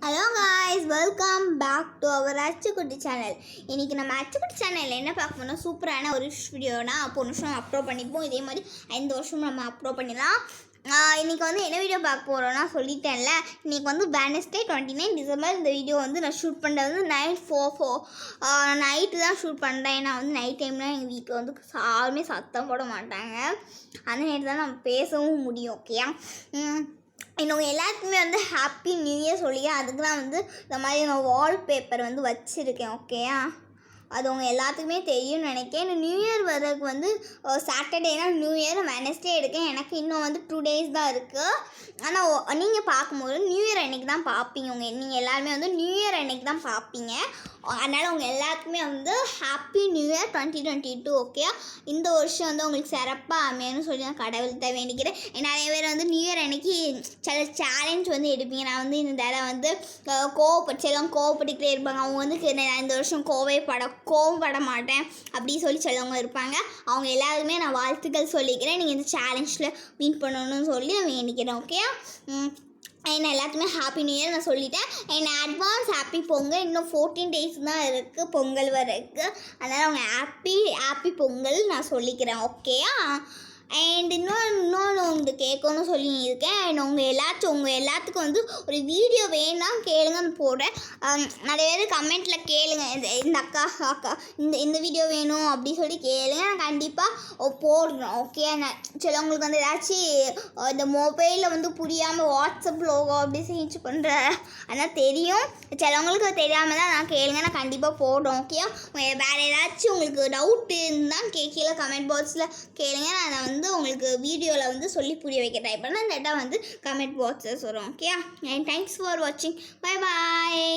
Hello guys, welcome back to our Achukutty channel. இன்றைக்கி நம்ம அச்சுக்குட்டி சேனலில் என்ன பார்க்க போனால் சூப்பரான ஒரு வீடியோனா போன வருஷம் அப்லோட் பண்ணிப்போம். இதே மாதிரி 5 வருஷம் நம்ம அப்லோட் பண்ணிடலாம். இன்றைக்கி என்ன வீடியோ பார்க்க போகிறோன்னா சொல்லிட்டேன்ல. இன்றைக்கி வெட்னஸ்டே 29 டிசம்பர். இந்த வீடியோ நான் ஷூட் பண்ணுறது நைட் 4 நைட்டு தான் ஷூட் பண்ணுறேன். ஏன்னா நைட் டைமில் எங்கள் வீட்டில் யாருமே சத்தம் போட மாட்டாங்க. அந்த நேரத்தில் தான் நம்ம பேசவும் முடியும். ஓகேயா? இன்னொன்று எல்லாத்துக்குமே ஹாப்பி நியூ இயர் சொல்லி அதுக்கெலாம் இந்த மாதிரி நான் வால்பேப்பர் வச்சுருக்கேன். ஓகேயா? அது உங்கள் எல்லாத்துக்குமே தெரியும்னு நினைக்கிறேன். இந்த நியூ இயர் வரதுக்கு சாட்டர்டேனா நியூ இயர், வெட்னஸ்டே எடுக்கேன். எனக்கு இன்னும் 2 days தான் இருக்குது. ஆனால் நீங்கள் பார்க்கும்போது நியூ இயர் அன்றைக்கி தான் பார்ப்பீங்க. நீங்கள் எல்லாருமே நியூ இயர் அன்றைக்கி தான் பார்ப்பீங்க. அதனால் உங்கள் எல்லாத்துக்குமே ஹாப்பி நியூ இயர் 2022. ஓகே, இந்த வருஷம் உங்களுக்கு சிறப்பாக அமையன்னு சொல்லி நான் கடவுள்கிட்ட வேண்டிக்கிறேன். நிறைய பேர் நியூ இயர் அன்றைக்கி சில சேலஞ்ச் எடுப்பீங்க. நான் இந்த தடவை சிலவங்க கோவப்பட்டுக்கிட்டே இருப்பாங்க. அவங்க நான் இந்த வருஷம் கோவப்பட மாட்டேன் அப்படி சொல்லி சிலவங்க இருப்பாங்க. அவங்க எல்லாருமே நான் வாழ்த்துக்கள் சொல்லிக்கிறேன். நீங்கள் இந்த சேலஞ்சில் வின் பண்ணணும்னு சொல்லி நான் வேண்டிக்கிறேன். ஓகே, என்ன எல்லாத்துக்குமே ஹாப்பி நியூ இயர் நான் சொல்லிட்டேன். என்ன அட்வான்ஸ் ஹாப்பி பொங்கல். இன்னும் 14 days தான் இருக்குது பொங்கல் வரைக்கும். அதனால் அவங்க ஹாப்பி பொங்கல் நான் சொல்லிக்கிறேன். ஓகேயா? அண்ட் இன்னொன்று கேட்கணும்னு சொல்லியிருக்கேன். அண்ட் உங்கள் எல்லாத்துக்கும் ஒரு வீடியோ வேணாம் கேளுங்கன்னு போடுறேன். நிறைய பேர் கமெண்ட்டில் கேளுங்க, இந்த அக்கா இந்த வீடியோ வேணும் அப்படி சொல்லி கேளுங்க. நான் கண்டிப்பாக போடுறேன். ஓகே, நான் சிலவங்களுக்கு ஏதாச்சும் இந்த மொபைலில் புரியாமல் வாட்ஸ்அப் லோகோ அப்படி சேஞ்ச் பண்ணுற ஆனால் தெரியும். சிலவங்களுக்கு தெரியாமல் தான் நான் கேளுங்க, நான் கண்டிப்பாக போடுறோம். ஓகே, வேறு ஏதாச்சும் உங்களுக்கு டவுட்டு இருந்தால் கீழே கமெண்ட் பாக்ஸில் கேளுங்க. நான் உங்களுக்கு வீடியோவில் சொல்லி புரிய வைக்க ட்ரை பண்ணேன். இல்லாட்டா கமெண்ட் பாக்ஸில் சொல்கிறோம். ஓகே, அண்ட் தேங்க்ஸ் ஃபார் வாட்சிங். Bye bye.